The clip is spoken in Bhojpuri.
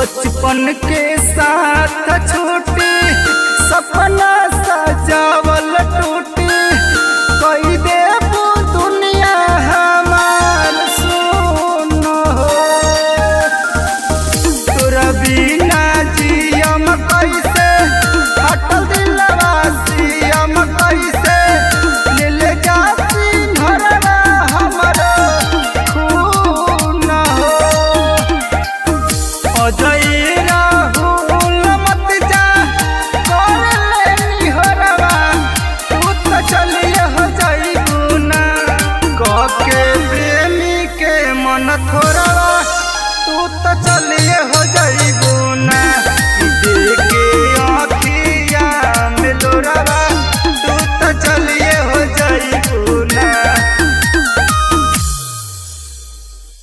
बचपन के साथ छूटी सपना सजावल टूटी कई देबू दुनिया हमार सुन हो। तोरा बिना जियम कैसे अटल दिलवा सियम कैसे ले जा सिंहरवा हमरो खून हो। अजय राहुल मत जा कर ले निहरवा तू तो चल